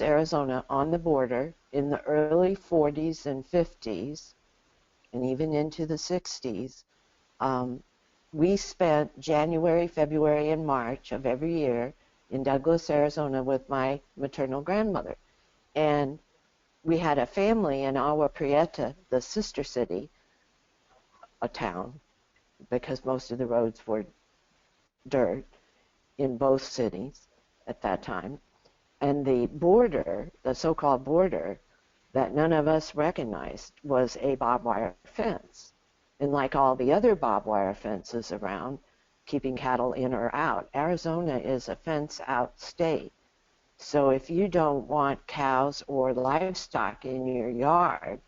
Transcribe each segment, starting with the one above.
Arizona, on the border in the early 40s and 50s, and even into the 60s, we spent January, February, and March of every year in Douglas, Arizona with my maternal grandmother. And we had a family in Agua Prieta, the sister city, a town, because most of the roads were dirt in both cities at that time. And the border, the so-called border, that none of us recognized was a barbed wire fence. And like all the other barbed wire fences around, keeping cattle in or out, Arizona is a fence-out state. So if you don't want cows or livestock in your yard,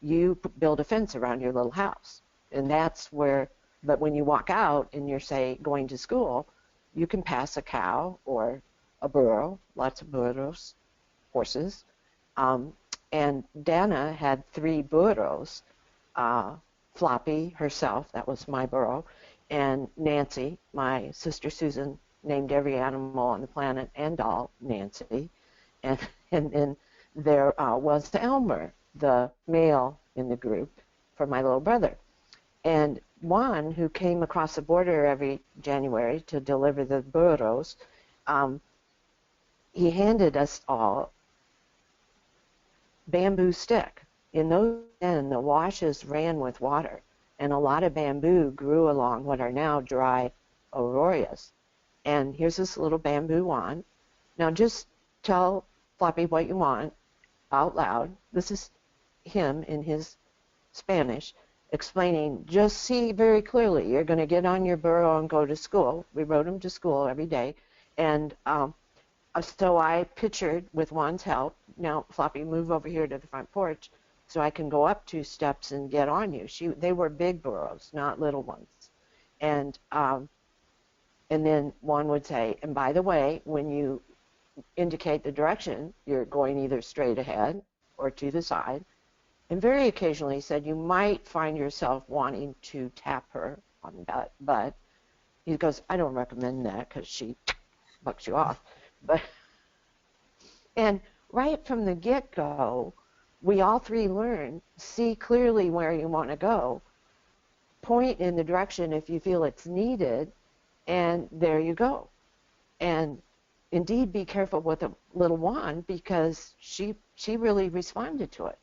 you build a fence around your little house. And that's where, but when you walk out and you're, say, going to school, you can pass a cow or a burro, lots of burros, horses. And Dana had 3 burros, Floppy herself, that was my burro, and Nancy, my sister Susan, named every animal on the planet and doll Nancy. And then there was Elmer, the male in the group, for my little brother. And Juan, who came across the border every January to deliver the burros, he handed us all bamboo stick. In those days, the washes ran with water, and a lot of bamboo grew along what are now dry arroyos. And here's this little bamboo wand. Now just tell Floppy what you want out loud. This is him in his Spanish explaining, just see very clearly, you're going to get on your burro and go to school. We rode him to school every day. And so I pictured, with Juan's help, now Floppy, move over here to the front porch so I can go up 2 steps and get on you. They were big burros, not little ones. And then Juan would say, and by the way, when you indicate the direction, you're going either straight ahead or to the side. And very occasionally he said, you might find yourself wanting to tap her on the butt. He goes, I don't recommend that because she bucks you off. And right from the get-go, we all 3 learned, see clearly where you want to go, point in the direction if you feel it's needed, and there you go. And indeed, be careful with the little wand because she really responded to it.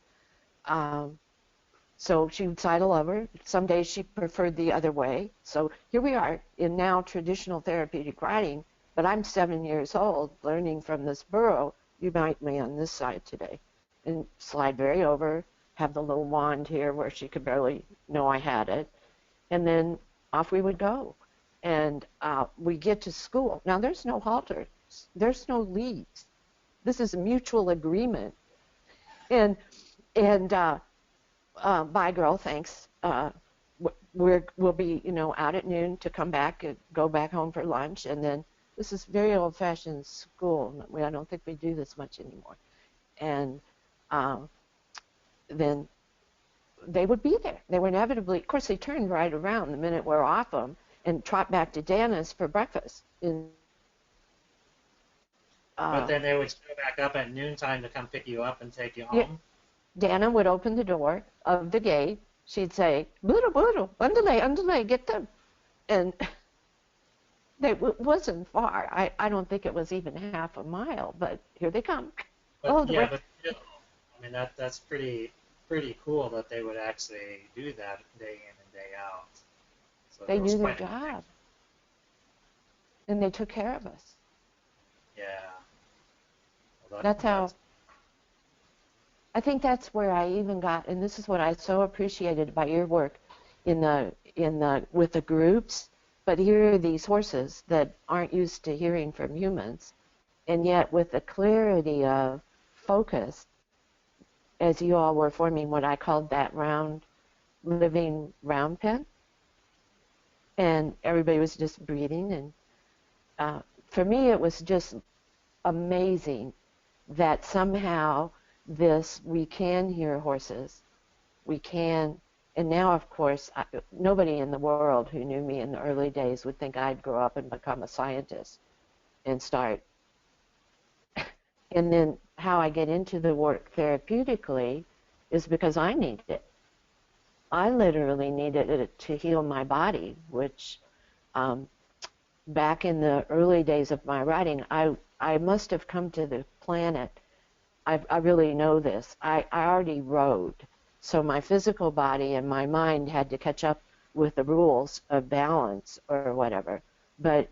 So she would sidle over. Some days she preferred the other way. So here we are in now traditional therapeutic riding, but I'm 7 years old learning from this burro. You might be on this side today. And slide very over, have the little wand here where she could barely know I had it. And then off we would go. And we get to school. Now there's no halters. There's no leads. This is a mutual agreement. And bye, girl, thanks. We'll be, out at noon to come back and go back home for lunch. And then this is very old-fashioned school. I don't think we do this much anymore. And then they would be there. They were inevitably, of course, they turned right around the minute we're off them and trot back to Dana's for breakfast. But then they would go back up at noontime to come pick you up and take you home? Dana would open the door of the gate. She'd say, burro, burro, underlay, get them. And it wasn't far. I don't think it was even half a mile, but here they come. But, but still, I mean, that's pretty cool that they would actually do that day in and day out. So they knew their job. And they took care of us. Yeah. Well, that's how. I think that's where I even got, and this is what I so appreciated about your work with the groups. But here are these horses that aren't used to hearing from humans, and yet with the clarity of focus, as you all were forming what I called that living round pen, and everybody was just breathing. And for me, it was just amazing that somehow we can hear horses, we can, and now of course, nobody in the world who knew me in the early days would think I'd grow up and become a scientist and start. And then how I get into the work therapeutically is because I need it. I literally needed it to heal my body, which um, back in the early days of my writing, I must have come to the planet. I really know this. I already rode. So my physical body and my mind had to catch up with the rules of balance or whatever. But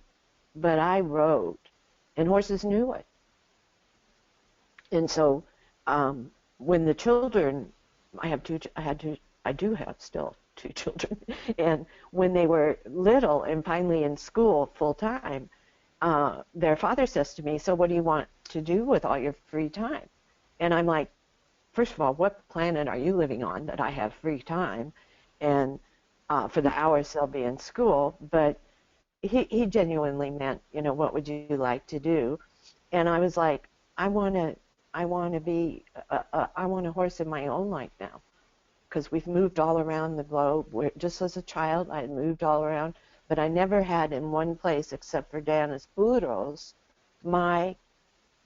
I rode, and horses knew it. And so when the children, I do have still two children, and when they were little and finally in school full time, their father says to me, "So what do you want to do with all your free time?" And I'm like, first of all, what planet are you living on that I have free time? And for the hours they'll be in school. But he genuinely meant, what would you like to do? And I was like, I want to be, I want a horse in my own life now, because we've moved all around the globe. Just as a child, I had moved all around, but I never had in one place, except for Dana's Burros, my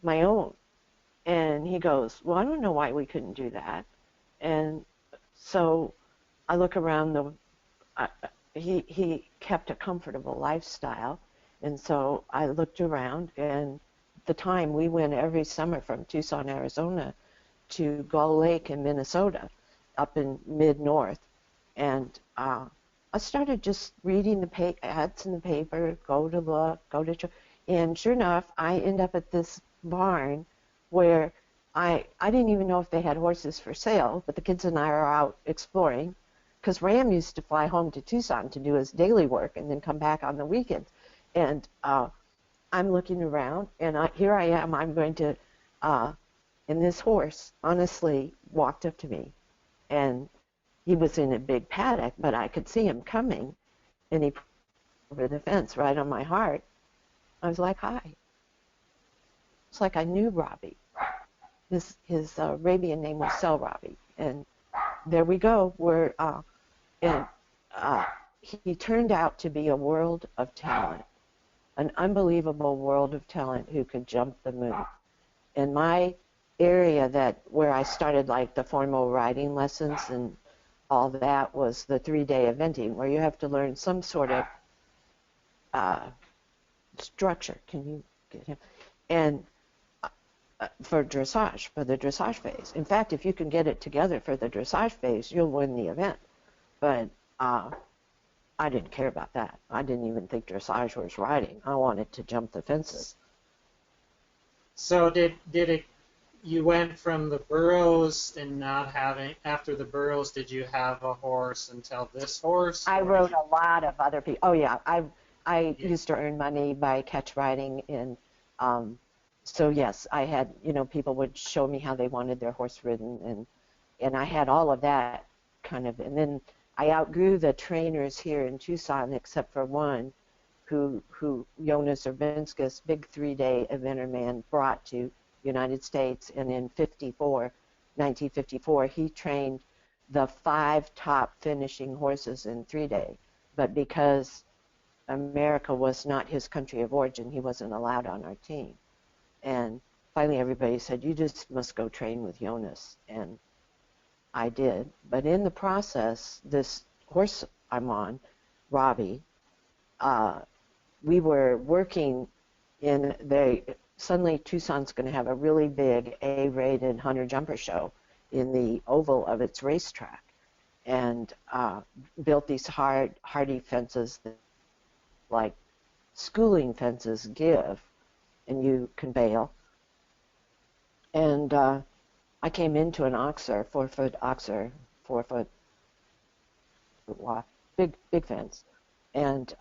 own. And he goes, well, I don't know why we couldn't do that. And so I look around he kept a comfortable lifestyle. And so I looked around, and at the time we went every summer from Tucson, Arizona to Gull Lake in Minnesota, up in mid-north. And I started just reading the ads in the paper, and sure enough, I end up at this barn where I didn't even know if they had horses for sale, but the kids and I are out exploring, because Ram used to fly home to Tucson to do his daily work and then come back on the weekends. And I'm looking around, and here I am. I'm going to, and this horse honestly walked up to me, and he was in a big paddock, but I could see him coming, and he over the fence right on my heart. I was like, hi. It's like I knew Robbie. His Arabian name was Sel Robbie, and there we go. And he turned out to be a world of talent, an unbelievable world of talent who could jump the moon. In my area where I started like the formal riding lessons and all that was the 3-day eventing, where you have to learn some sort of structure. Can you get him? And for dressage, for the dressage phase. In fact, if you can get it together for the dressage phase, you'll win the event. But I didn't care about that. I didn't even think dressage was riding. I wanted to jump the fences. So did it? You went from the burros and not having, after the burros, did you have a horse until this horse? I rode a lot of other people. Oh yeah, I used to earn money by catch riding, and so yes, I had, people would show me how they wanted their horse ridden, and I had all of that kind of, and then I outgrew the trainers here in Tucson, except for one who Jonas Urbinskis, big 3-day eventer man, brought to United States, and in 1954, he trained the 5 top finishing horses in 3-day, but because America was not his country of origin, he wasn't allowed on our team. And finally everybody said, you just must go train with Jonas, and I did. But in the process, this horse I'm on, Robbie, we were working suddenly Tucson's going to have a really big A-rated hunter-jumper show in the oval of its racetrack, and built these hardy fences that, like schooling fences give, and you can bail. And I came into an oxer, 4-foot oxer, 4-foot big fence, and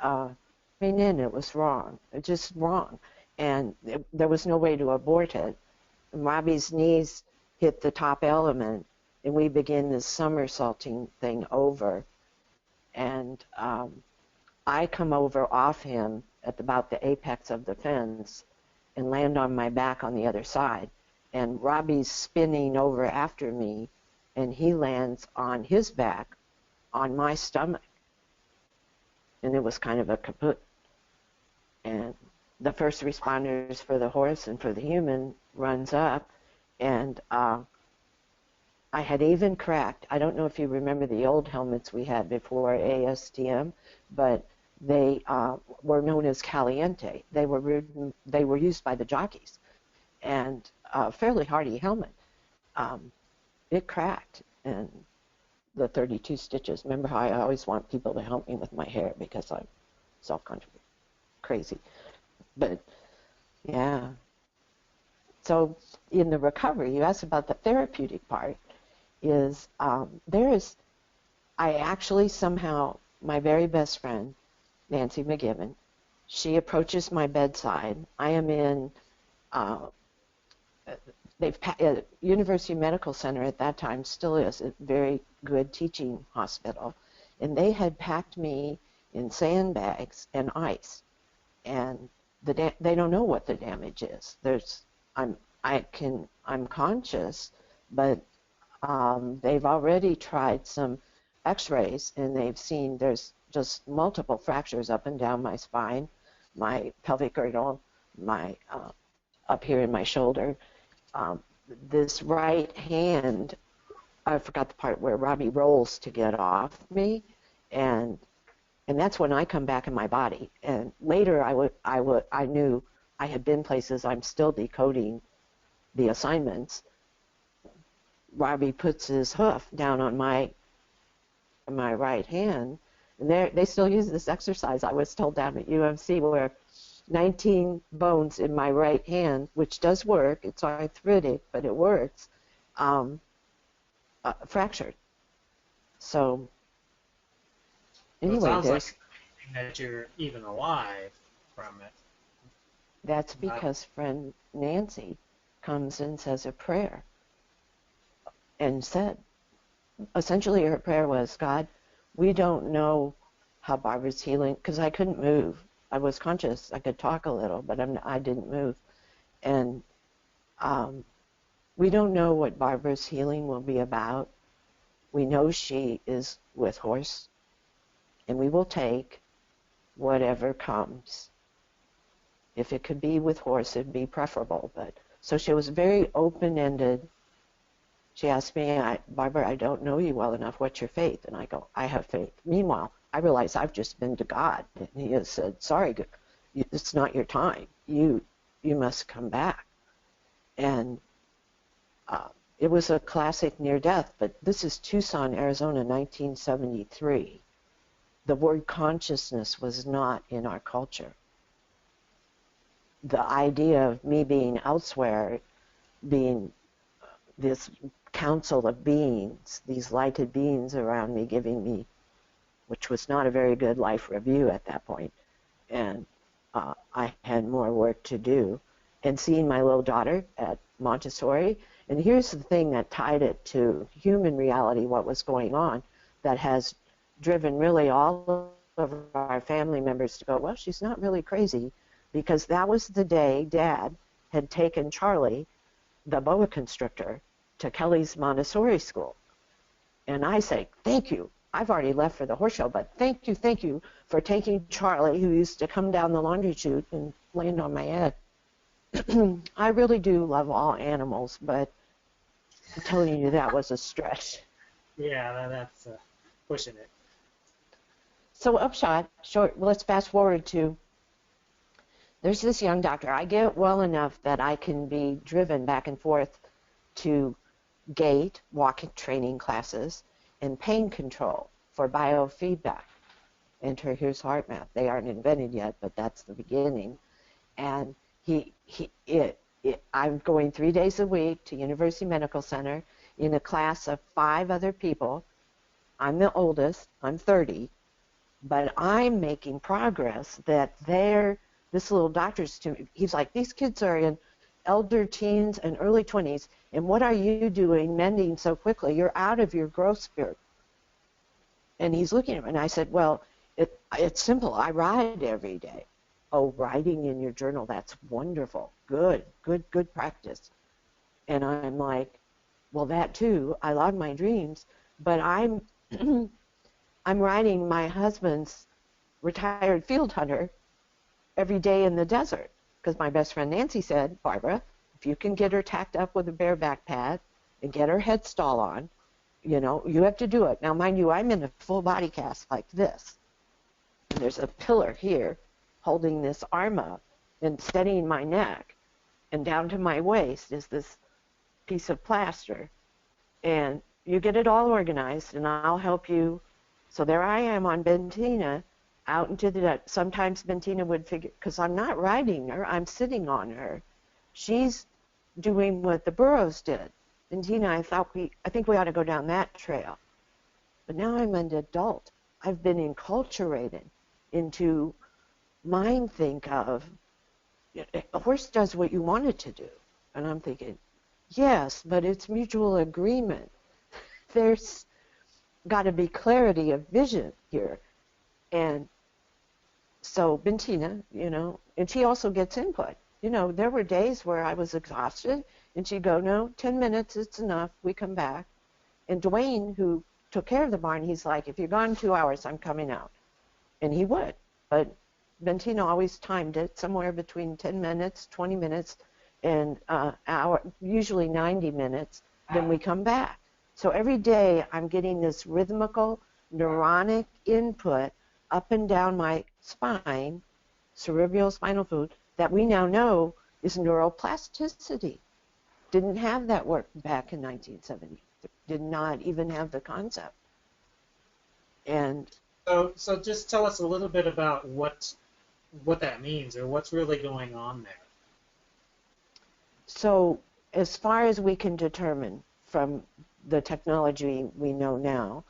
it was wrong. It just wrong. And there was no way to abort it. And Robbie's knees hit the top element, and we begin this somersaulting thing over. And I come over off him at about the apex of the fence and land on my back on the other side. And Robbie's spinning over after me, and he lands on his back on my stomach. And it was kind of a kaput. And the first responders for the horse and for the human runs up, And I had even cracked, I don't know if you remember the old helmets we had before ASTM, but they were known as Caliente. They were used by the jockeys, and a fairly hardy helmet. It cracked, and the 32 stitches. Remember how I always want people to help me with my hair because I'm self-conscious, crazy. But yeah. So in the recovery, you asked about the therapeutic part. I actually somehow, my very best friend, Nancy McGibbon, she approaches my bedside. I am in, University Medical Center at that time still is a very good teaching hospital, and they had packed me in sandbags and ice, and they don't know what the damage is. I'm conscious, but they've already tried some x-rays, and they've seen there's just multiple fractures up and down my spine, my pelvic girdle, my up here in my shoulder. This right hand, I forgot the part where Robbie rolls to get off me, and that's when I come back in my body. And later I knew I had been places. I'm still decoding the assignments. Robbie puts his hoof down on my right hand, and they still use this exercise I was told down at UMC, where 19 bones in my right hand, which does work, it's arthritic, but it works, fractured. So anyway, it sounds like that you're even alive from it. That's because friend Nancy comes and says a prayer, and said, essentially her prayer was, God, we don't know how Barbara's healing, because I couldn't move. I was conscious. I could talk a little, but I didn't move. And we don't know what Barbara's healing will be about. We know she is with horse, and we will take whatever comes. If it could be with horse, it'd be preferable. But so she was very open-ended. She asked me, Barbara, I don't know you well enough. What's your faith? And I go, I have faith. Meanwhile, I realize I've just been to God, and He has said, sorry, it's not your time. You must come back. And it was a classic near death, but this is Tucson, Arizona, 1973. The word consciousness was not in our culture. The idea of me being elsewhere, being this council of beings, these lighted beings around me giving me, which was not a very good life review at that point, and I had more work to do, and seeing my little daughter at Montessori. And here's the thing that tied it to human reality, what was going on, that has driven really all of our family members to go, well, she's not really crazy, because that was the day Dad had taken Charlie, the boa constrictor, to Kelly's Montessori school. And I say, thank you. I've already left for the horse show, but thank you for taking Charlie, who used to come down the laundry chute and land on my head. I really do love all animals, but I'm telling you that was a stretch. Yeah, that's pushing it. So let's fast forward to, there's this young doctor. I get well enough that I can be driven back and forth to gait, walking training classes, and pain control for biofeedback. Enter Here's HeartMath. They aren't invented yet, but that's the beginning. And I'm going 3 days a week to University Medical Center in a class of 5 other people. I'm the oldest. I'm 30. But I'm making progress that this little doctor's to me, he's like, these kids are in elder teens and early 20s, and what are you doing mending so quickly? You're out of your growth spurt. And he's looking at me, and I said, well, it's simple. I ride every day. Oh, writing in your journal, that's wonderful. Good practice. And I'm like, well, that too. I log my dreams, but I'm I'm riding my husband's retired field hunter every day in the desert, because my best friend Nancy said, Barbara, if you can get her tacked up with a bareback pad and get her head stall on, you know, you have to do it. Now, mind you, I'm in a full body cast like this. And there's a pillar here holding this arm up and steadying my neck. And down to my waist is this piece of plaster. And you get it all organized, and I'll help you. So there I am on Bentina, out into the, sometimes Bentina would figure, because I'm not riding her, I'm sitting on her. She's doing what the burros did. Bentina, I think we ought to go down that trail. But now I'm an adult. I've been enculturated into mind think of, a horse does what you want it to do. And I'm thinking, yes, but it's mutual agreement. There's got to be clarity of vision here. And so Bentina, you know, and she also gets input. You know, there were days where I was exhausted, and she'd go, no, 10 minutes, it's enough, we come back. And Dwayne, who took care of the barn, he's like, if you're gone 2 hours, I'm coming out. And he would. But Bentina always timed it somewhere between 10 minutes, 20 minutes, and hour, usually 90 minutes, then we come back. So every day I'm getting this rhythmical, neuronic input up and down my spine, cerebral spinal fluid, that we now know is neuroplasticity. Didn't have that work back in 1970. Did not even have the concept. And so just tell us a little bit about what that means, or what's really going on there. so as far as we can determine from the technology we know now,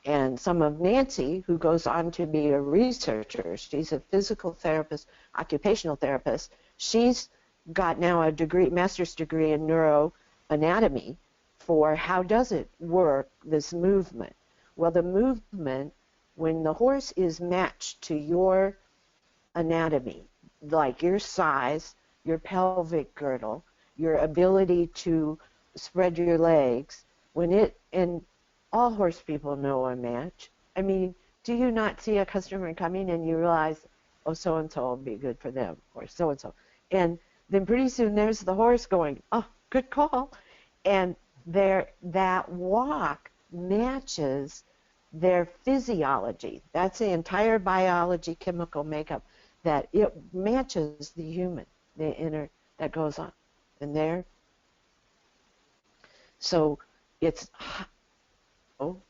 and some of Nancy, who goes on to be a researcher, she's a physical therapist, occupational therapist, she's got now a degree, master's degree in neuroanatomy for how does it work, this movement. Well, the movement, when the horse is matched to your anatomy, like your size, your pelvic girdle, your ability to spread your legs, when it, and all horse people know a match. I mean, do you not see a customer coming and you realize, oh, so-and-so will be good for them, or so-and-so. And then pretty soon there's the horse going, oh, good call. And that walk matches their physiology. That's the entire biology, chemical makeup, that it matches the human, the inner, that goes on. And there, so it's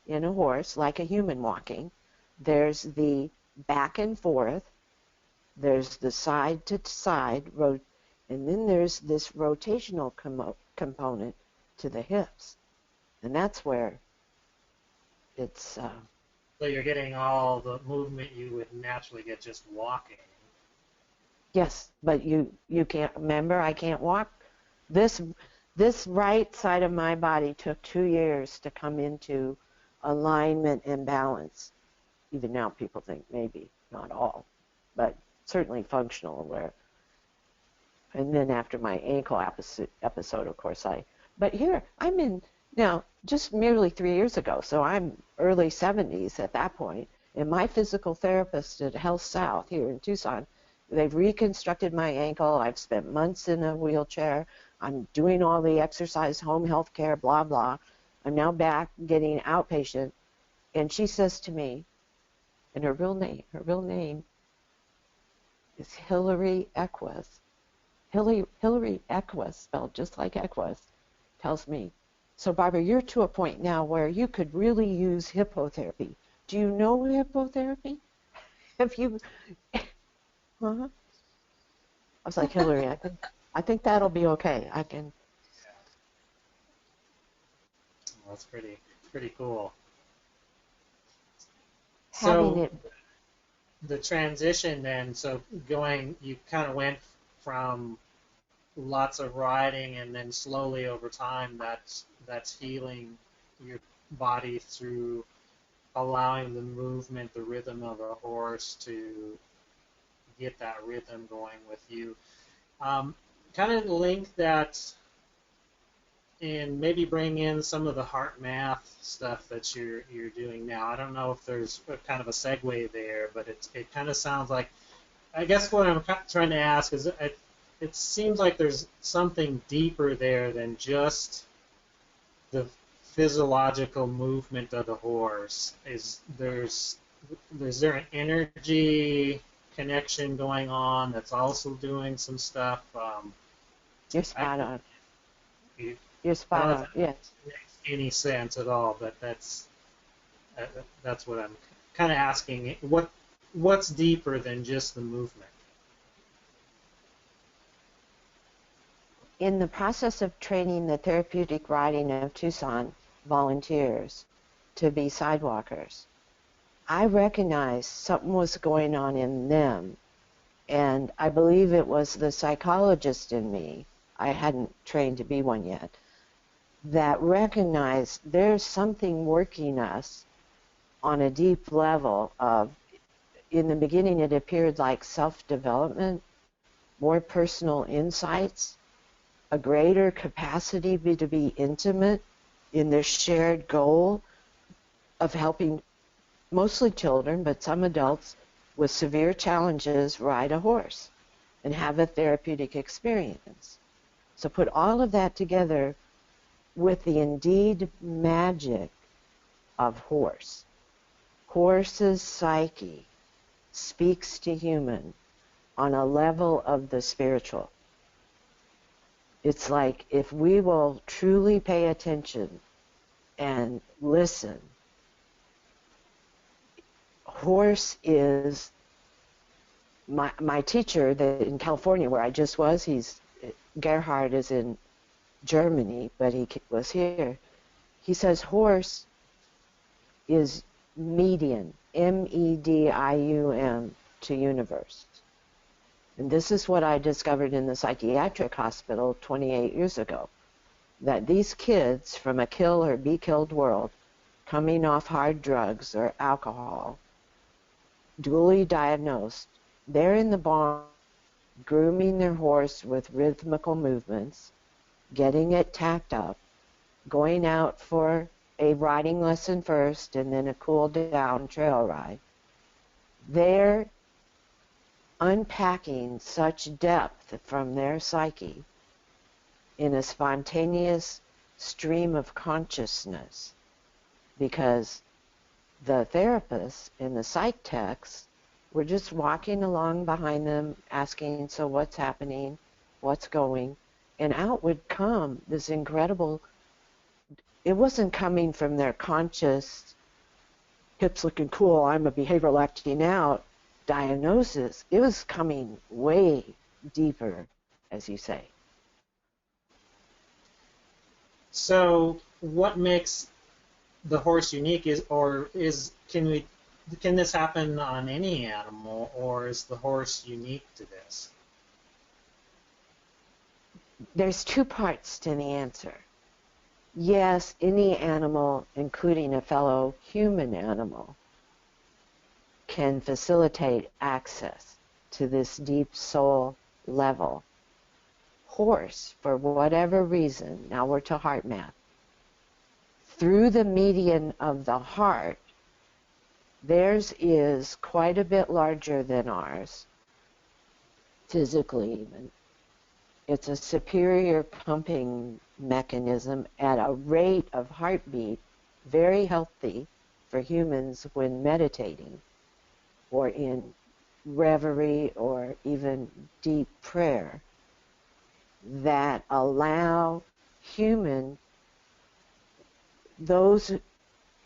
in a horse, like a human walking, there's the back and forth, there's the side to side, and then there's this rotational component to the hips. And that's where it's... So you're getting all the movement you would naturally get just walking. Yes, but you can't, remember, I can't walk. This right side of my body took 2 years to come into alignment and balance. Even now people think maybe, not all, but certainly functional aware. And then after my ankle episode, of course, but here, I'm in, now, just merely 3 years ago, so I'm early 70s at that point, and my physical therapist at Health South here in Tucson, they've reconstructed my ankle. I've spent months in a wheelchair. I'm doing all the exercise, home health care, blah, blah. I'm now back getting outpatient. And she says to me, and her real name is Hillary Equus. Hillary Equus, spelled just like Equus, tells me, so Barbara, you're to a point now where you could really use hippotherapy. Do you know hippotherapy? Have you... Huh? I was like, Hillary, I think that'll be okay. I can. Well, that's pretty cool. Having So it. the transition then, so you kind of went from lots of riding, and then slowly over time, that's healing your body through allowing the movement, the rhythm of a horse to get that rhythm going with you. Kind of link that and maybe bring in some of the heart math stuff that you're doing now. I don't know if there's kind of a segue there, but it kind of sounds like, I guess what I'm trying to ask is, it seems like there's something deeper there than just the physiological movement of the horse. Is there an energy connection going on that's also doing some stuff? You're I, spot on. I You're don't spot know if on. that Yes. makes any sense at all, but that's what I'm kind of asking. What's deeper than just the movement? In the process of training the therapeutic riding of Tucson volunteers to be sidewalkers, I recognized something was going on in them, and I believe it was the psychologist in me, I hadn't trained to be one yet, that recognized there's something working us on a deep level of, in the beginning it appeared like self-development, more personal insights, a greater capacity to be intimate in their shared goal of helping mostly children, but some adults with severe challenges ride a horse and have a therapeutic experience. So put all of that together with the indeed magic of horse. Horse's psyche speaks to human on a level of the spiritual. It's like if we will truly pay attention and listen, horse is my teacher in California where I just was. Gerhard is in Germany, but he was here. He says horse is medium, medium to universe. And this is what I discovered in the psychiatric hospital 28 years ago, that these kids from a kill or be killed world coming off hard drugs or alcohol, duly diagnosed, they're in the barn grooming their horse with rhythmical movements, getting it tacked up, going out for a riding lesson first and then a cool down trail ride. They're unpacking such depth from their psyche in a spontaneous stream of consciousness because the therapists in the psych techs were just walking along behind them asking, so what's happening, what's going, and out would come this incredible, it wasn't coming from their conscious, hips looking cool, I'm a behavioral acting out diagnosis. It was coming way deeper, as you say. So, what makes the horse unique can this happen on any animal, or is the horse unique to this? There's two parts to the answer. Yes, any animal, including a fellow human animal, can facilitate access to this deep soul level. Horse, for whatever reason, now we're to heart math, through the median of the heart, theirs is quite a bit larger than ours, physically even. It's a superior pumping mechanism at a rate of heartbeat very healthy for humans when meditating or in reverie or even deep prayer that allow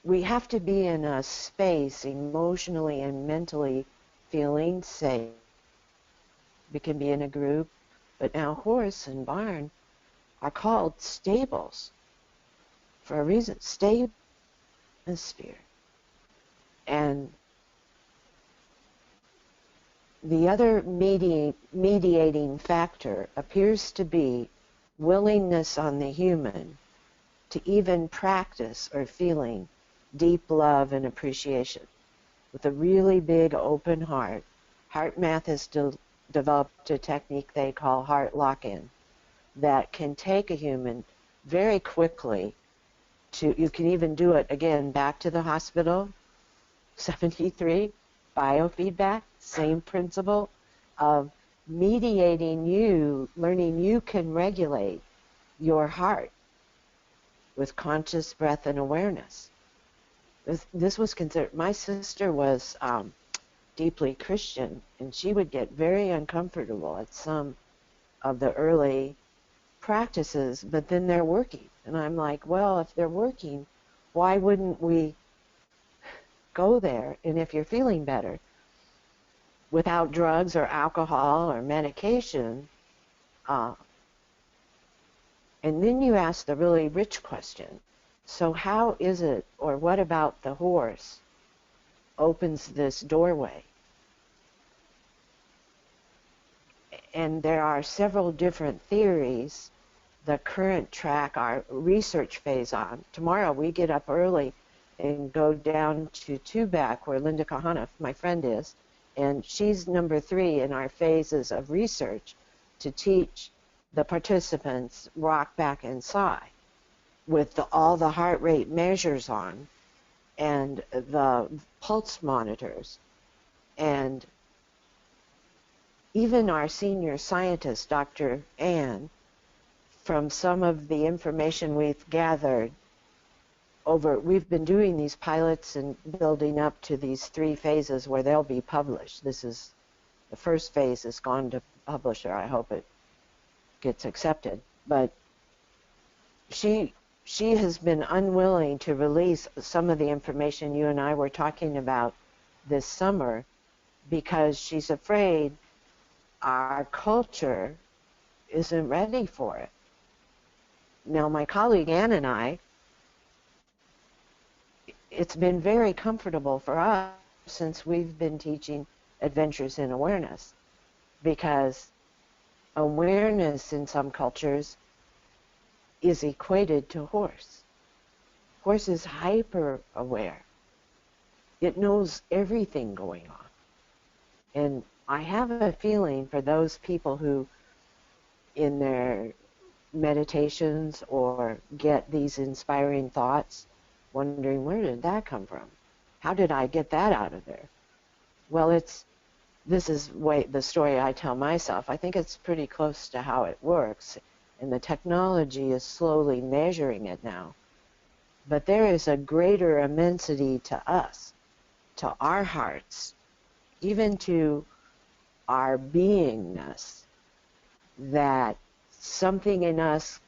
we have to be in a space emotionally and mentally feeling safe. We can be in a group, but now horse and barn are called stables for a reason. Stable atmosphere. And the other mediating factor appears to be willingness on the human to even practice or feeling deep love and appreciation. With a really big open heart, HeartMath has developed a technique they call heart lock-in that can take a human very quickly you can even do it, again, back to the hospital, 73, biofeedback, same principle of mediating you, learning you can regulate your heart with conscious breath and awareness. This was considered, my sister was deeply Christian, and she would get very uncomfortable at some of the early practices, but then they're working. And I'm like, well, if they're working, why wouldn't we go there? And if you're feeling better without drugs or alcohol or medication, and then you ask the really rich question. So how is it, or what about the horse opens this doorway? And there are several different theories. The current track, our research phase on. Tomorrow we get up early and go down to Tubac, where Linda Kahana, my friend, is, and she's number 3 in our phases of research to teach the participants rock, back, and sigh with all the heart rate measures on and the pulse monitors. And even our senior scientist, Dr. Ann, from some of the information we've gathered we've been doing these pilots and building up to these 3 phases where they'll be published. This is, the first phase has gone to publisher. I hope it gets accepted. But she has been unwilling to release some of the information you and I were talking about this summer because she's afraid our culture isn't ready for it. Now, my colleague Ann and I, it's been very comfortable for us since we've been teaching Adventures in Awareness, because awareness in some cultures is equated to horse. Horse is hyper aware. It knows everything going on. And I have a feeling for those people who, in their meditations or get these inspiring thoughts, wondering, where did that come from? How did I get that out of there? Well, this is the story I tell myself. I think it's pretty close to how it works, and the technology is slowly measuring it now. But there is a greater immensity to us, to our hearts, even to our beingness, that something in us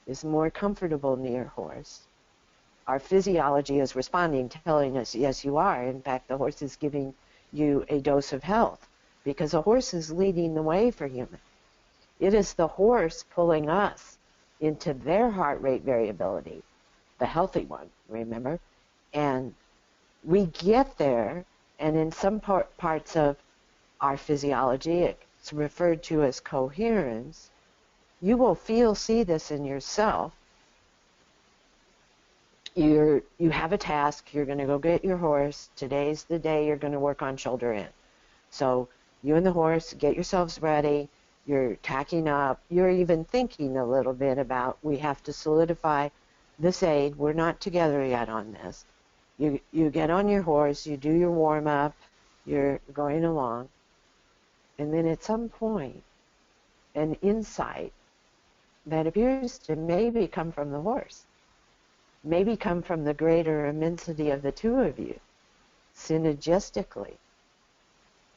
is more comfortable near horse. Our physiology is responding, telling us, yes, you are. In fact, the horse is giving you a dose of health, because a horse is leading the way for human. It is the horse pulling us into their heart rate variability, the healthy one, remember? And we get there, and in some parts of our physiology, it's referred to as coherence. You will see this in yourself. You have a task. You're going to go get your horse. Today's the day you're going to work on shoulder in. So you and the horse, get yourselves ready. You're tacking up. You're even thinking a little bit about, we have to solidify this aid. We're not together yet on this. You get on your horse. You do your warm-up. You're going along. And then at some point, an insight that appears to maybe come from the horse, maybe come from the greater immensity of the two of you, synergistically.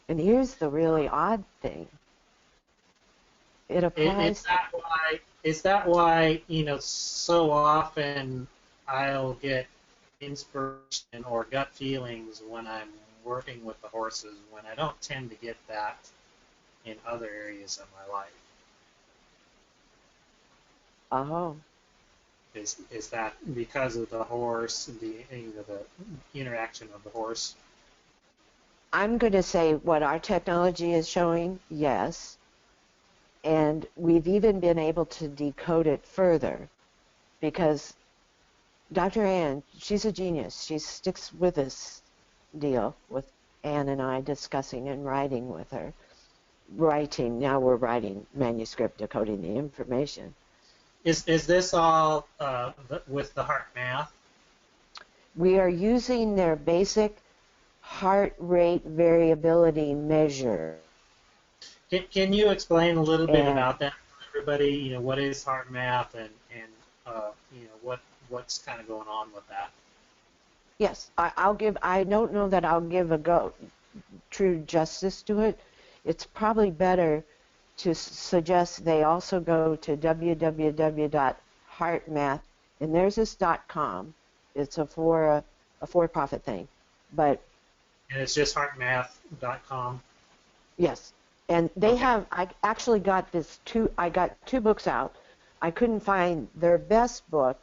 And here's the really odd thing. It applies. Is that why, so often I'll get inspiration or gut feelings when I'm working with the horses, when I don't tend to get that in other areas of my life? Oh. Is that because of the horse, the interaction of the horse? I'm going to say what our technology is showing, yes. And we've even been able to decode it further, because Dr. Ann, she's a genius. She sticks with this deal, with Ann and I discussing and writing with her. Now we're writing manuscript, decoding the information. Is this all with the heart math? We are using their basic heart rate variability measure. Can you explain a little bit And about that for everybody? What is heart math and what's kind of going on with that? yes, I don't know that I'll give true justice to it. It's probably better to suggest they also go to www.heartmath, and there's this .com. It's a for-profit thing, but And it's just heartmath.com. yes, and they Okay. have. I actually got I got two books out. I couldn't find their best book.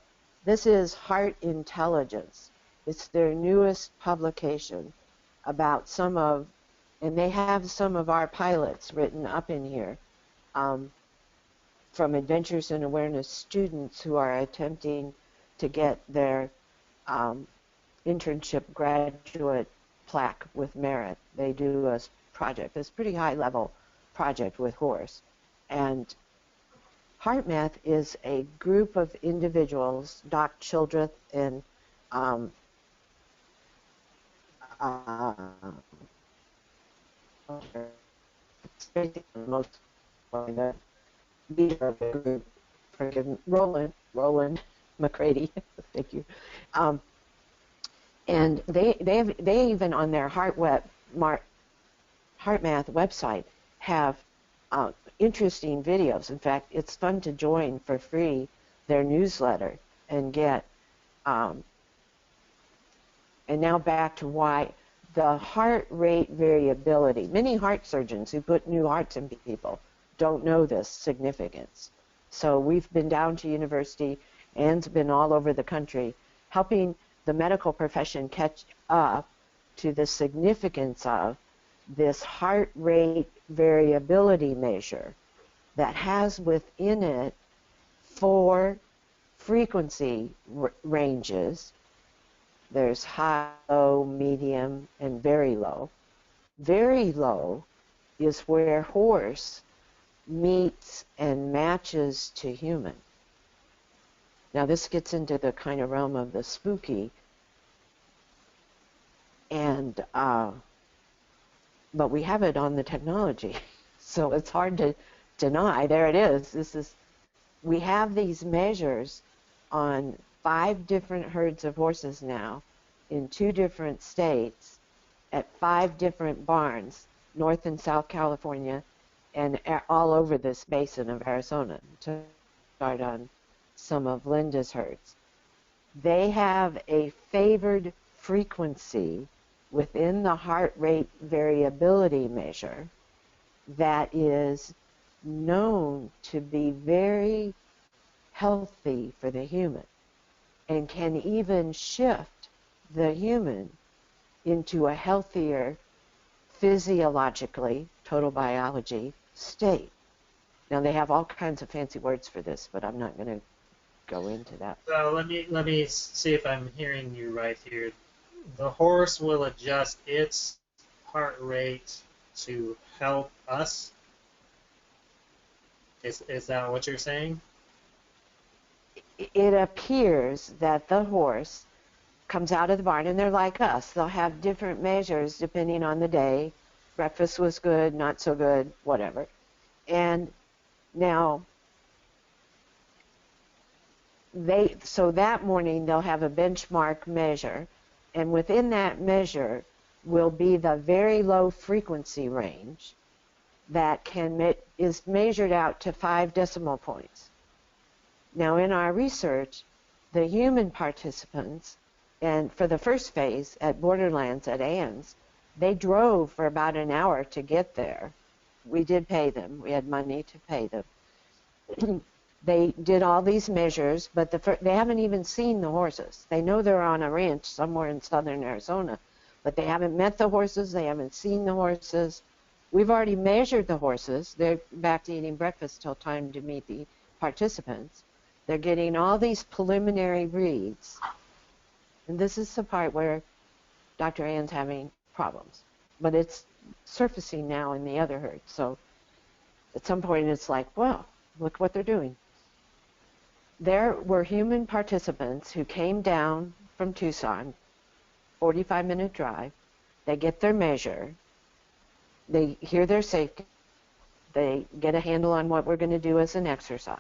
This is Heart Intelligence. It's their newest publication about and they have some of our pilots written up in here. From Adventures in Awareness students who are attempting to get their internship graduate plaque with merit. They do a project, this pretty high level project with horse. And HeartMath is a group of individuals, Doc Childreth and um, uh, most the leader of the group, Roland McCready, thank you. Um, and they even on their HeartMath website have interesting videos. In fact, it's fun to join for free their newsletter and get. And now back to why the heart rate variability. Many heart surgeons who put new hearts in people don't know this significance. So we've been down to university, Anne's been all over the country, helping the medical profession catch up to the significance of this heart rate variability measure that has within it 4 frequency ranges. There's high, low, medium, and very low. Very low is where horse meets and matches to human. Now this gets into the kind of realm of the spooky, and but we have it on the technology, so it's hard to deny. There it is. We have these measures on 5 different herds of horses now in 2 different states at 5 different barns, North and South California, and all over this basin of Arizona, to start on some of Linda's herds. They have a favored frequency within the heart rate variability measure that is known to be very healthy for the human and can even shift the human into a healthier physiologically, total biology state. Now they have all kinds of fancy words for this, but I'm not going to go into that. So let me see if I'm hearing you right here. The horse will adjust its heart rate to help us. Is that what you're saying? It appears that the horse comes out of the barn, and they're like us. They'll have different measures depending on the day. Breakfast was good, not so good, whatever. And now so that morning they'll have a benchmark measure, and within that measure will be the very low frequency range that is measured out to 5 decimal points. Now in our research, the human participants, and for the first phase at Borderlands at Anne's, they drove for about an hour to get there. We did pay them. We had money to pay them. They did all these measures, but they haven't even seen the horses. They know they're on a ranch somewhere in southern Arizona, but they haven't met the horses. They haven't seen the horses. We've already measured the horses. They're back to eating breakfast till time to meet the participants. They're getting all these preliminary reads. And this is the part where Dr. Ann's having problems. But it's surfacing now in the other herd. So at some point it's like, well, look what they're doing. There were human participants who came down from Tucson, 45-minute drive, they get their measure, they hear their safety, they get a handle on what we're going to do as an exercise,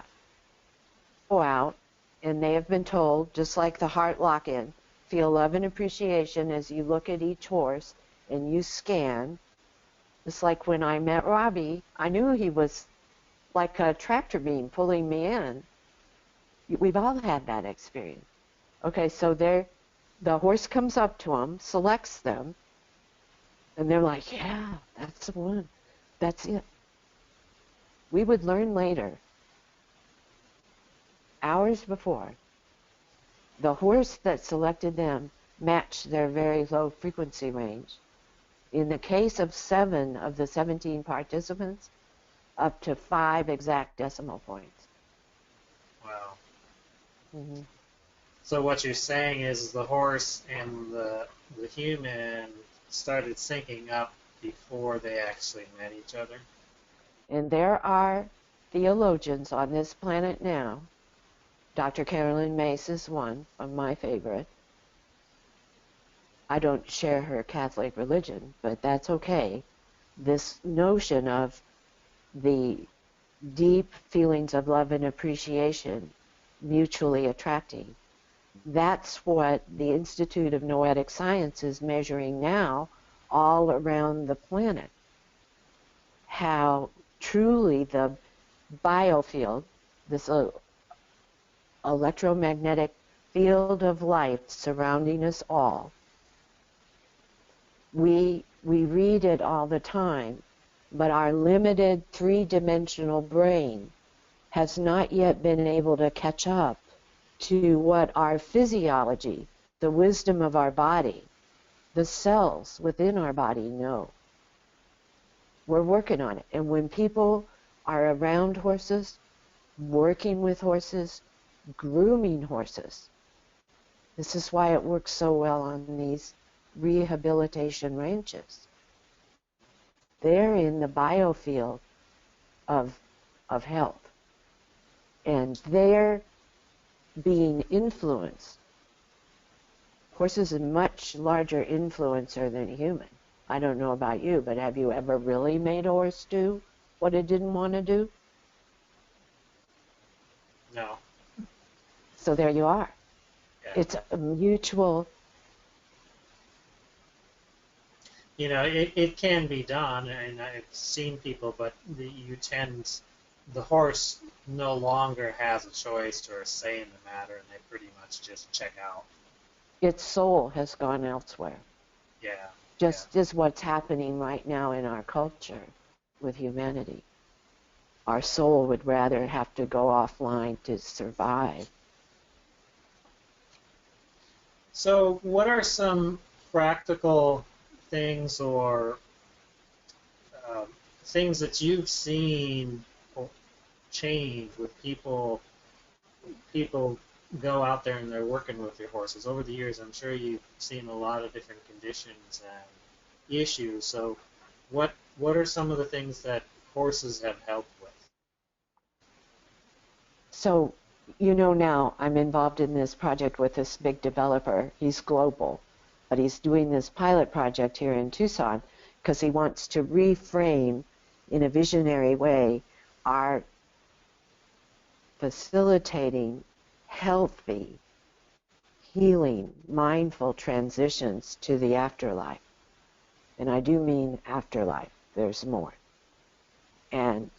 go out, and they have been told, just like the heart lock-in, feel love and appreciation as you look at each horse and you scan. It's like when I met Robbie, I knew he was like a tractor beam pulling me in. We've all had that experience. Okay, so the horse comes up to them, selects them, and they're like, yeah, that's the one. That's it. We would learn later, hours before, the horse that selected them matched their very low frequency range. In the case of 7 of the 17 participants, up to 5 exact decimal points. Wow. Mm-hmm. So what you're saying is the horse and the human started syncing up before they actually met each other? And there are theologians on this planet now. Dr. Carolyn Mace is one of my favorite. I don't share her Catholic religion, but that's okay. This notion of the deep feelings of love and appreciation mutually attracting, that's what the Institute of Noetic Science is measuring now all around the planet. How truly the biofield, this electromagnetic field of life surrounding us all, we read it all the time, but our limited three-dimensional brain has not yet been able to catch up to what our physiology, the wisdom of our body, the cells within our body know. We're working on it. And when people are around horses, working with horses, grooming horses, this is why it works so well on these rehabilitation ranches. They're in the biofield of health. And they're being influenced. Horse is a much larger influencer than human. I don't know about you, but have you ever really made a horse do what it didn't want to do? No. So there you are. Yeah. It's a mutual. You know, it can be done, and I've seen people, but the horse no longer has a choice or a say in the matter, and they pretty much just check out. Its soul has gone elsewhere. Yeah. Just as what's happening right now in our culture with humanity. Our soul would rather have to go offline to survive. So what are some practical things or things that you've seen change with people go out there and they're working with your horses? Over the years, I'm sure you've seen a lot of different conditions and issues. So what are some of the things that horses have helped with? So, you know, now I'm involved in this project with this big developer. He's global, but he's doing this pilot project here in Tucson because he wants to reframe in a visionary way our facilitating healthy, healing, mindful transitions to the afterlife. And I do mean afterlife. There's more. And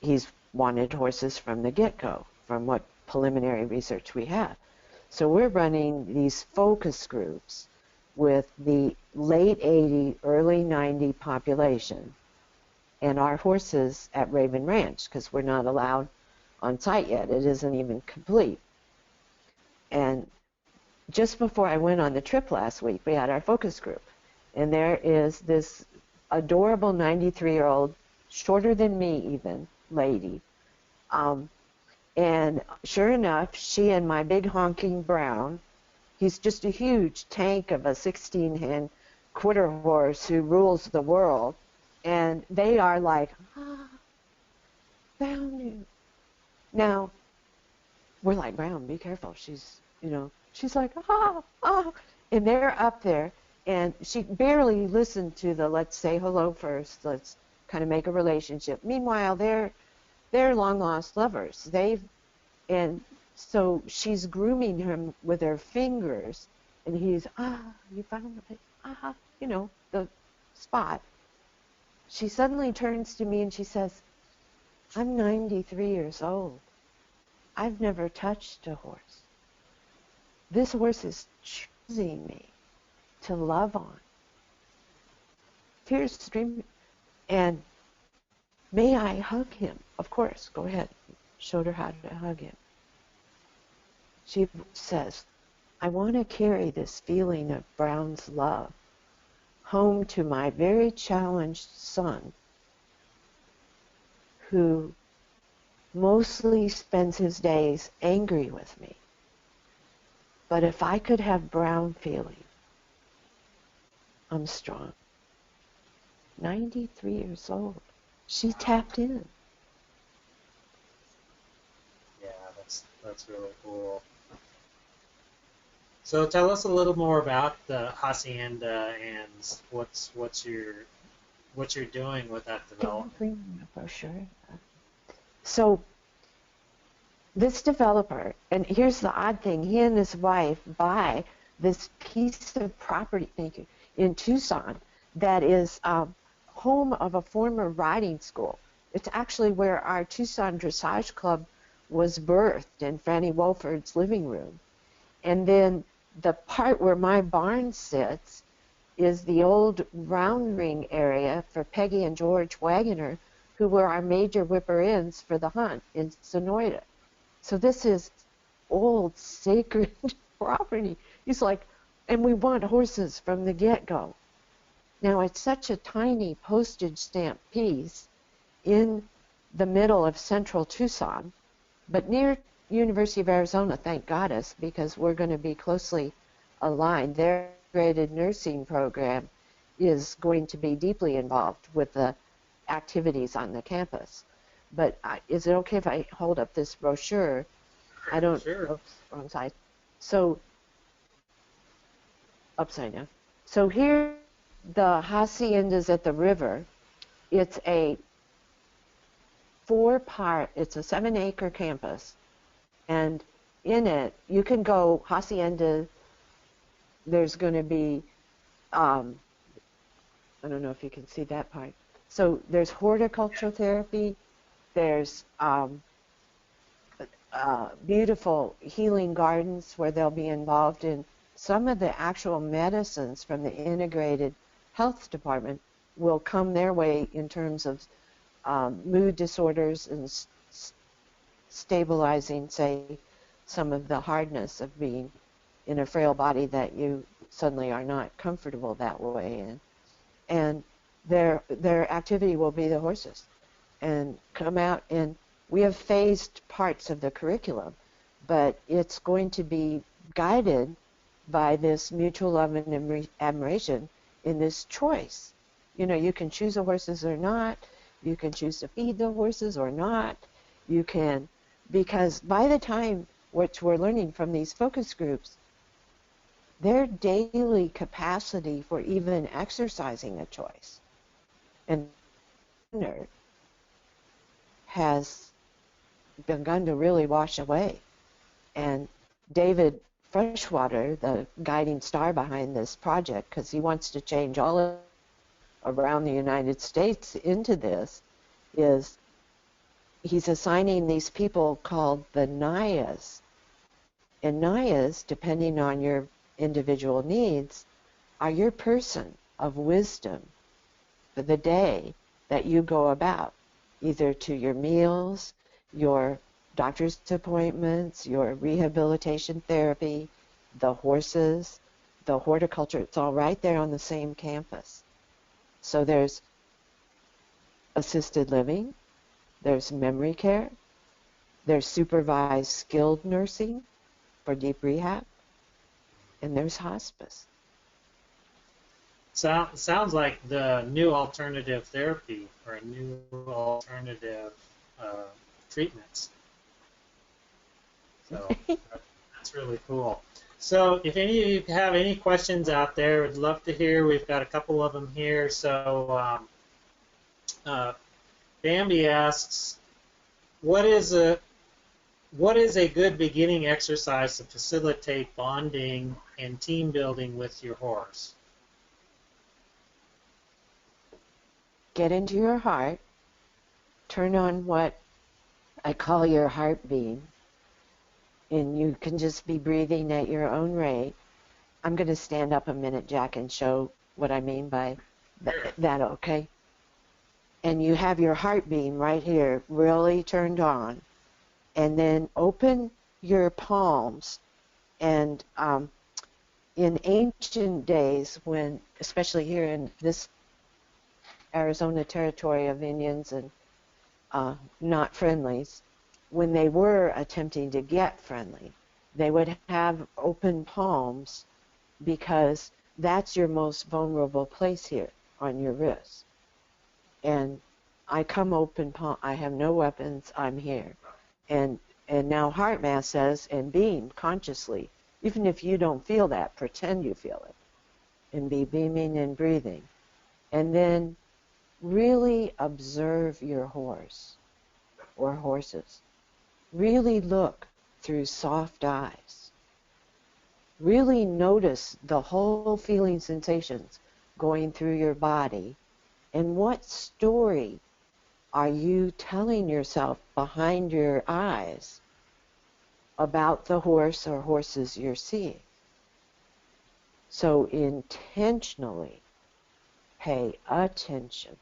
he's wanted horses from the get-go, from what preliminary research we have. So we're running these focus groups with the late 80, early 90 population and our horses at Raven Ranch, because we're not allowed on site yet. It isn't even complete. And just before I went on the trip last week, we had our focus group. And there is this adorable 93-year-old, shorter than me even, lady. And sure enough, she and my big honking brown, he's just a huge tank of a 16-hand quarter horse who rules the world. And they are like, found you. Now, we're like, Brown, be careful. She's like, and they're up there. And she barely listened to the let's say hello first, let's kind of make a relationship. Meanwhile, they're long lost lovers. And so she's grooming him with her fingers, and he's, you found it, the spot. She suddenly turns to me and she says, I'm 93 years old. I've never touched a horse. This horse is choosing me to love on. Tears streaming. And may I hug him? Of course, go ahead. Showed her how to hug him. She says, I want to carry this feeling of Brown's love home to my very challenged son, who mostly spends his days angry with me. But if I could have Brown feeling, I'm strong. 93 years old. She tapped in. Yeah, that's really cool. So tell us a little more about the hacienda and what you're doing with that development. Can you bring me a brochure? So this developer, and here's the odd thing, he and his wife buy this piece of property, thank you, in Tucson that is home of a former riding school. It's actually where our Tucson Dressage Club was birthed in Franny Wolford's living room. And then the part where my barn sits is the old round ring area for Peggy and George Wagoner, who were our major whipper-ins for the hunt in Sonoyta. So this is old sacred property. He's like, and we want horses from the get-go. Now it's such a tiny postage stamp piece in the middle of central Tucson, but near University of Arizona, thank goddess, because we're going to be closely aligned. Their integrated nursing program is going to be deeply involved with the activities on the campus. But is it okay if I hold up this brochure? I don't. Sure. Oops, wrong side. So upside down. So here, the haciendas at the river. It's a 4-part. It's a 7-acre campus. And in it, you can go hacienda. There's going to be, I don't know if you can see that part. So there's horticultural therapy. There's beautiful healing gardens where they'll be involved in some of the actual medicines from the integrated health department will come their way in terms of mood disorders and stabilizing, say, some of the hardness of being in a frail body that you suddenly are not comfortable that way in. And their activity will be the horses and come out, and we have phased parts of the curriculum, but it's going to be guided by this mutual love and admiration in this choice. You know, you can choose the horses or not. You can choose to feed the horses or not. You can, because by the time what we're learning from these focus groups, their daily capacity for even exercising a choice and has begun to really wash away. And David Freshwater, the guiding star behind this project, because he wants to change all of around the United States into this, is he's assigning these people called the Nayas. And Nayas, depending on your individual needs, are your person of wisdom for the day that you go about, either to your meals, your doctor's appointments, your rehabilitation therapy, the horses, the horticulture. It's all right there on the same campus. So there's assisted living, there's memory care, there's supervised skilled nursing for deep rehab, and there's hospice. Sounds like the new alternative therapy or new alternative treatments. So That's really cool. So if any of you have any questions out there, we'd love to hear. We've got a couple of them here. So uh, Bambi asks, what is a good beginning exercise to facilitate bonding and team building with your horse? Get into your heart, turn on what I call your heart beam, and you can just be breathing at your own rate. I'm going to stand up a minute, Jack, and show what I mean by that, okay? And you have your heart beam right here really turned on, and then open your palms. And in ancient days, when, especially here in this Arizona territory of Indians and not friendlies, when they were attempting to get friendly, they would have open palms because that's your most vulnerable place here on your wrist. And I come open palm, I have no weapons, I'm here. And now HeartMath says, and beam consciously, even if you don't feel that, pretend you feel it, and be beaming and breathing. And then really observe your horse or horses. Really look through soft eyes. Really notice the whole feeling sensations going through your body, and what story are you telling yourself behind your eyes about the horse or horses you're seeing. So intentionally pay attention.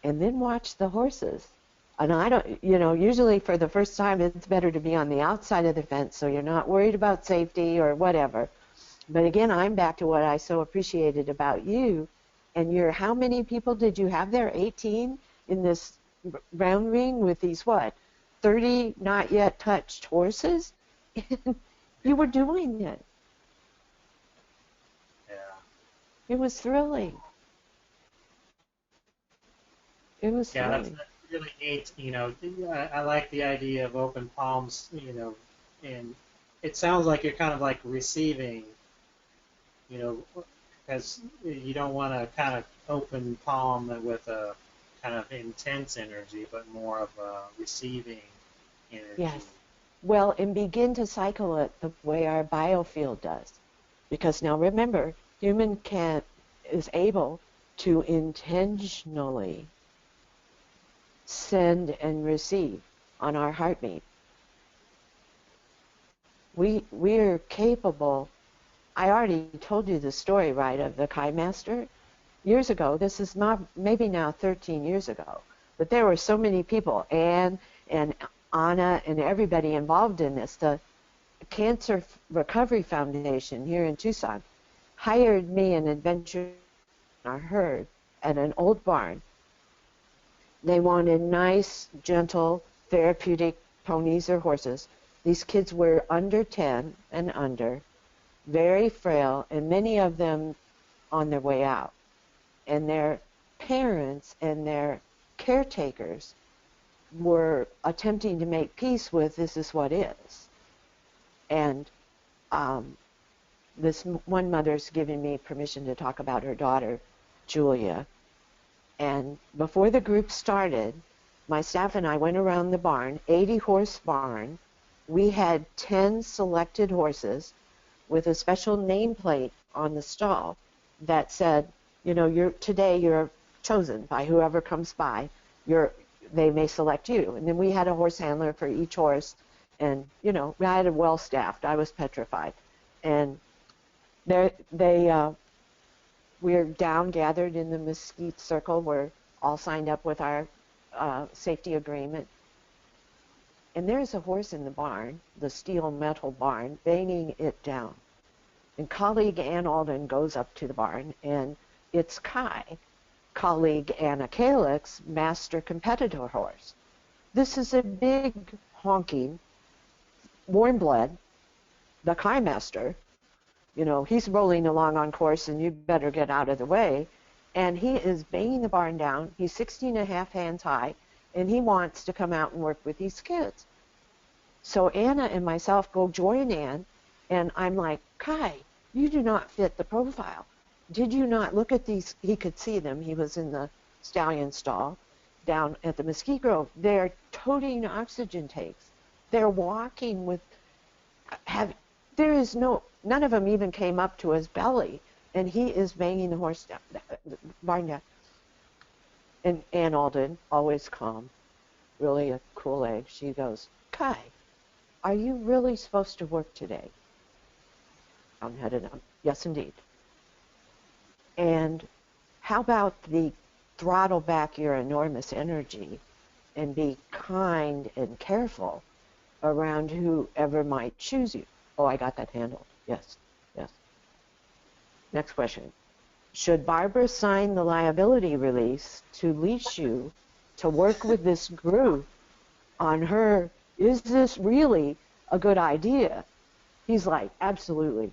And then watch the horses. And I don't, usually for the first time it's better to be on the outside of the fence so you're not worried about safety or whatever. But again, I'm back to what I so appreciated about you. And how many people did you have there? 18 in this round ring with these, 30 not yet touched horses? You were doing it. Yeah. It was thrilling. It was thrilling. That's really neat. I like the idea of open palms, and it sounds like you're kind of like receiving, because you don't want to kind of open palm with a kind of intense energy, but more of a receiving energy. Yes. Well, and begin to cycle it the way our biofield does. Because now remember, human is able to intentionally send and receive on our heartbeat. We're capable. I already told you the story, right, of the Kai Master years ago. This is not maybe now 13 years ago, but there were so many people, Anne and Anna and everybody involved in this. The Cancer Recovery Foundation here in Tucson hired me an adventure in our herd at an old barn. They wanted nice, gentle, therapeutic ponies or horses. These kids were under 10 and under, very frail, and many of them on their way out. And their parents and their caretakers were attempting to make peace with this is what is. And this one mother's giving me permission to talk about her daughter, Julia. And before the group started, my staff and I went around the barn, 80-horse barn. We had 10 selected horses with a special nameplate on the stall that said, today you're chosen by whoever comes by. They may select you. And then we had a horse handler for each horse. And, I had it well staffed. I was petrified. And we're down gathered in the mesquite circle. We're all signed up with our safety agreement. And there's a horse in the barn, the steel metal barn, banging it down. And colleague Ann Alden goes up to the barn, and it's Kai, colleague Anna Kalix, master competitor horse. This is a big, honking, warm blood, the Kai master. He's rolling along on course, and you better get out of the way. And he is banging the barn down. He's 16 and a half hands high, and he wants to come out and work with these kids. So Anna and myself go join Ann, and I'm like, Kai, you do not fit the profile. Did you not look at these? He could see them. He was in the stallion stall down at the Mesquite Grove. They're toting oxygen tanks. They're walking with, there is none of them even came up to his belly, and he is banging the horse down, the barn down. And Ann Alden, always calm, really a cool egg, she goes, Kai, are you really supposed to work today? I'm headed up. Yes, indeed. And how about the throttle back your enormous energy and be kind and careful around whoever might choose you? Oh, I got that handled. Yes, yes. Next question. Should Barbara sign the liability release to leash you to work with this group on her? Is this really a good idea? He's like, absolutely.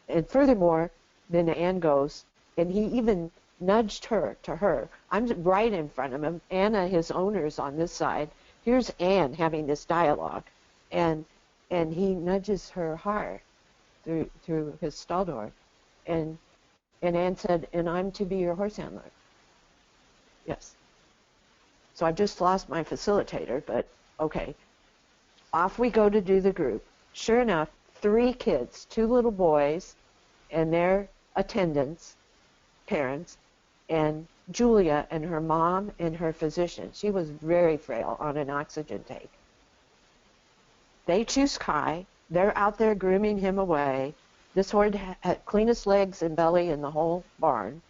And furthermore, then Ann goes, and he even nudged her to her. I'm right in front of him. Anna, his owner's on this side. Here's Ann having this dialogue, and he nudges her hard through his stall door, and Ann said, and I'm to be your horse handler. Yes. So I've just lost my facilitator, but okay. Off we go to do the group. Sure enough, 3 kids, 2 little boys, and their attendants, parents, and Julia and her mom and her physician. She was very frail on an oxygen tank. They choose Kai. They're out there grooming him away. This horse had cleanest legs and belly in the whole barn.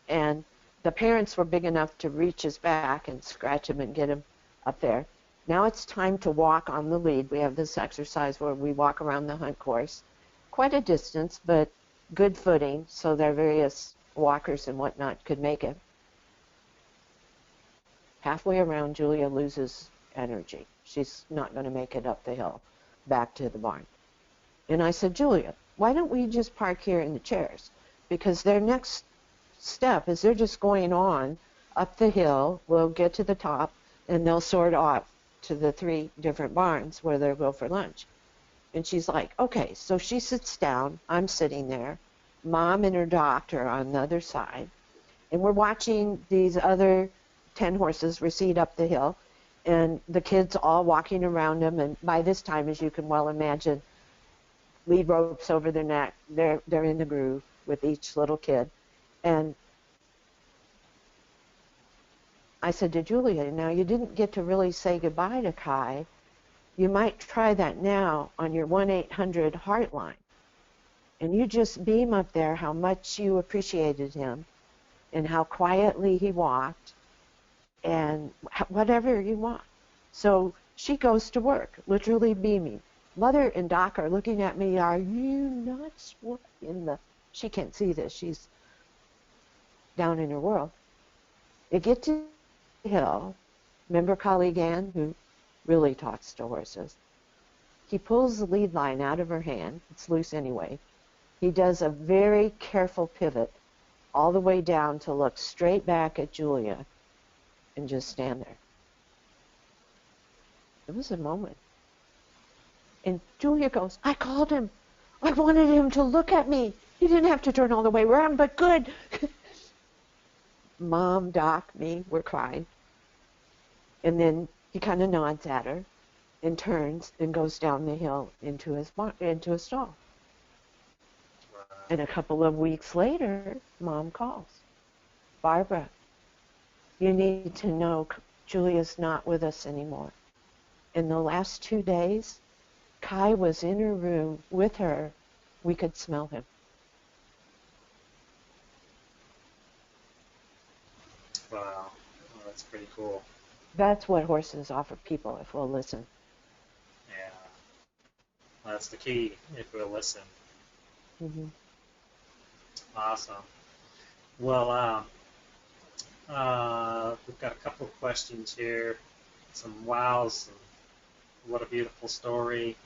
And the parents were big enough to reach his back and scratch him and get him up there. Now it's time to walk on the lead. We have this exercise where we walk around the hunt course. Quite a distance, but good footing, so their various walkers and whatnot could make it. Halfway around, Julia loses energy. She's not going to make it up the hill back to the barn. And I said, Julia, why don't we just park here in the chairs? Because their next step is they're just going on up the hill. We'll get to the top, and they'll sort off to the 3 different barns where they'll go for lunch. And she's like, okay. So she sits down. I'm sitting there. Mom and her doctor on the other side. And we're watching these other 10 horses recede up the hill, and the kids all walking around them. And by this time, as you can well imagine, lead ropes over their neck. They're in the groove with each little kid. And I said to Julia, now you didn't get to really say goodbye to Kai. You might try that now on your 1-800 Heartline. And you just beam up there how much you appreciated him and how quietly he walked and whatever you want. So she goes to work, literally beaming. Mother and Doc are looking at me, are you nuts? What in the... She can't see this. She's down in her world. They get to the hill. Remember colleague Ann, who really talks to horses? He pulls the lead line out of her hand. It's loose anyway. He does a very careful pivot all the way down to look straight back at Julia and just stand there. It was a moment. And Julia goes, I called him. I wanted him to look at me. He didn't have to turn all the way around, but good. Mom, Doc, me, we're crying. And then he kind of nods at her and turns and goes down the hill into his stall. And a couple of weeks later, Mom calls. Barbara, you need to know Julia's not with us anymore. In the last 2 days, Kai was in her room with her. We could smell him. Wow. Well, that's pretty cool. That's what horses offer people if we'll listen. Yeah. That's the key, if we'll listen. Mm-hmm. Awesome. Well, we've got a couple of questions here. Some wows. And what a beautiful story.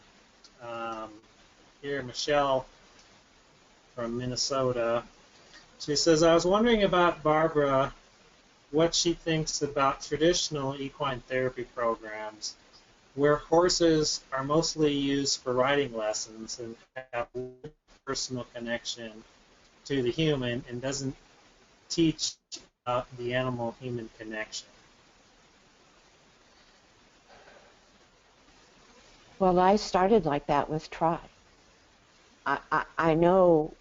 Here, Michelle from Minnesota. She says, I was wondering about Barbara, what she thinks about traditional equine therapy programs where horses are mostly used for riding lessons and have personal connection to the human and doesn't teach about the animal-human connection. Well, I started like that with Try. I know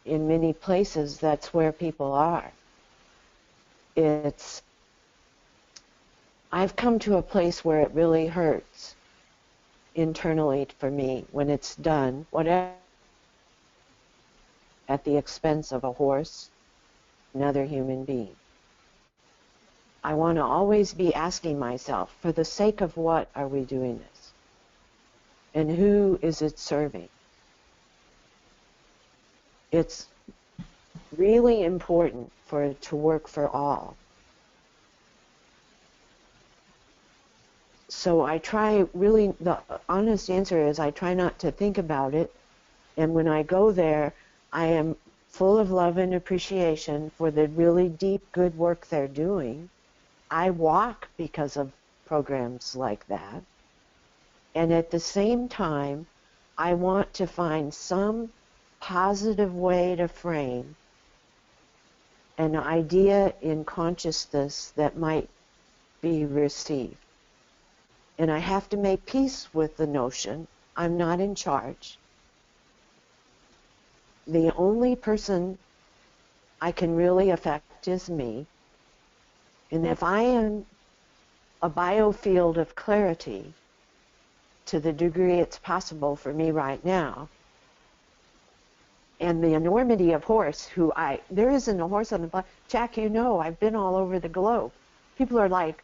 in many places that's where people are. I've come to a place where it really hurts internally for me when it's done, whatever, at the expense of a horse, another human being. I want to always be asking myself, for the sake of what are we doing this? And who is it serving? It's really important for it to work for all. So I try, really, the honest answer is I try not to think about it. And when I go there, I am full of love and appreciation for the really deep, good work they're doing. I walk because of programs like that. And at the same time, I want to find some positive way to frame an idea in consciousness that might be received. And I have to make peace with the notion I'm not in charge. The only person I can really affect is me. And if I am a biofield of clarity to the degree it's possible for me right now, and the enormity of horse, there isn't a horse on the planet. Jack, you know, I've been all over the globe. People are like,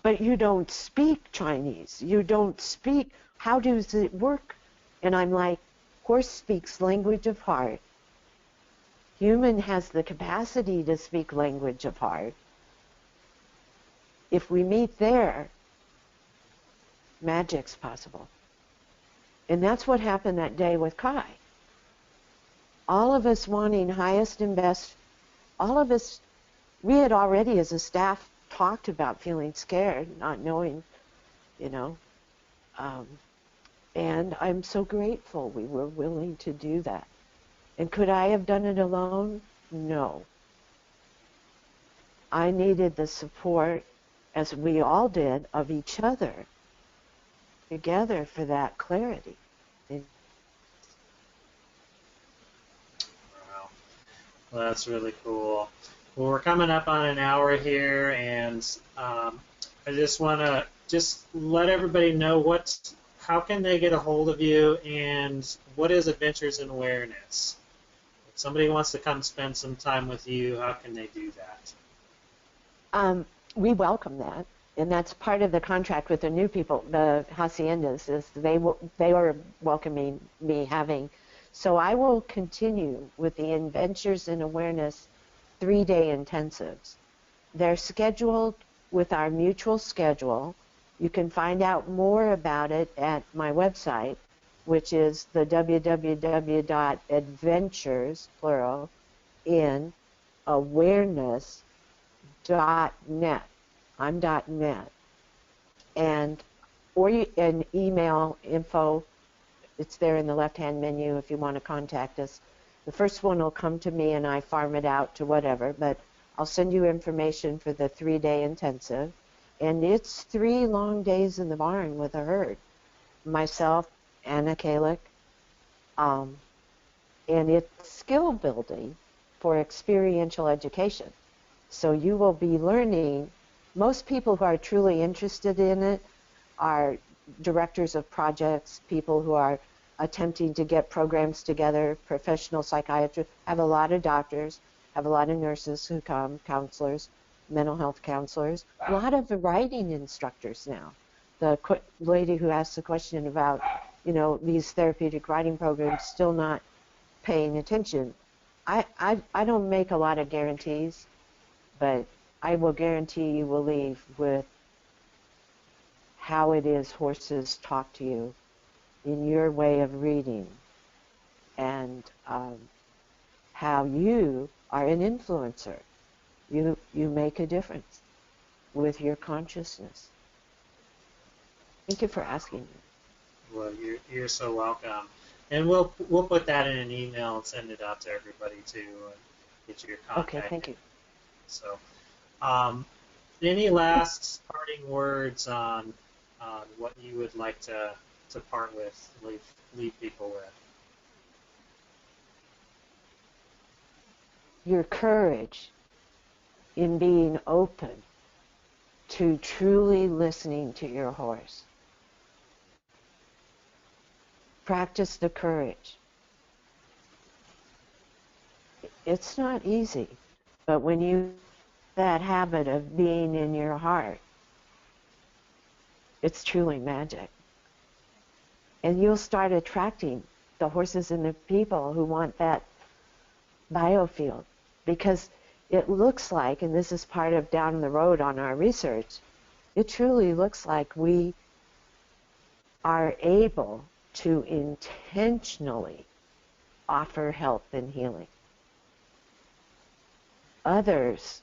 but you don't speak Chinese. You don't speak, how does it work? And I'm like, horse speaks language of heart. Human has the capacity to speak language of heart. If we meet there, magic's possible. And that's what happened that day with Kai. All of us wanting highest and best, all of us, we had already as a staff talked about feeling scared, not knowing, you know, and I'm so grateful we were willing to do that. And could I have done it alone? No. I needed the support, as we all did, of each other together for that clarity. Wow. Well, that's really cool. Well, we're coming up on an hour here, and I just want to let everybody know how can they get a hold of you, and what is Adventures in Awareness? If somebody wants to come spend some time with you, how can they do that? We welcome that, and that's part of the contract with the new people, the haciendas, is they are welcoming me having. So I will continue with the Adventures in Awareness 3-day intensives. They're scheduled with our mutual schedule. You can find out more about it at my website, which is the www.adventures, plural, in awareness.net. I'm .net. And an email info, it's there in the left-hand menu if you want to contact us. The first one will come to me and I farm it out to whatever, but I'll send you information for the 3-day intensive. And it's 3 long days in the barn with a herd. Myself, Anna Kalick, and it's skill building for experiential education. So you will be learning. Most people who are truly interested in it are directors of projects, people who are attempting to get programs together, professional psychiatrists, have a lot of doctors, have a lot of nurses who come, counselors, mental health counselors, a lot of writing instructors now. The lady who asked the question about, you know, these therapeutic writing programs still not paying attention. I don't make a lot of guarantees, but I will guarantee you will leave with how it is horses talk to you in your way of reading, and how you are an influencer. You make a difference with your consciousness. Thank you for asking me. Well, you're so welcome. And we'll put that in an email and send it out to everybody too, and get your Okay, contact. thank you. So, any last parting words on what you would like to part with, leave people with? Your courage in being open to truly listening to your horse. Practice the courage. It's not easy, but when you that habit of being in your heart, it's truly magic. And you'll start attracting the horses and the people who want that biofield, because it looks like, and this is part of down the road on our research, it truly looks like we are able to intentionally offer help and healing. Others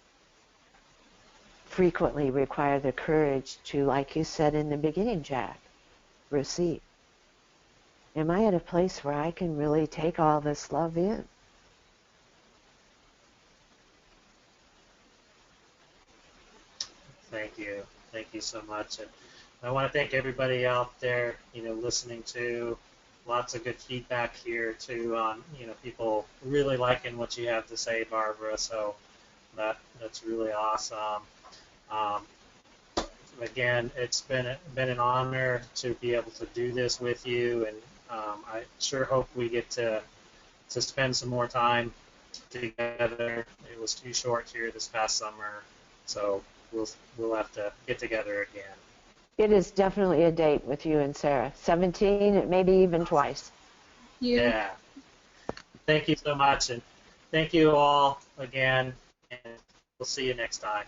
frequently require the courage to, like you said in the beginning, Jack, receive. Am I at a place where I can really take all this love in? Thank you. Thank you so much. And I want to thank everybody out there, listening to. Lots of good feedback here too on, people really liking what you have to say, Barbara. So that's really awesome. Um, Again, it's been an honor to be able to do this with you, and I sure hope we get to spend some more time together. It was too short here this past summer, so we'll have to get together again. It is definitely a date with you and Sarah. 17, maybe even twice. Yeah. Thank you so much, and thank you all again, and we'll see you next time.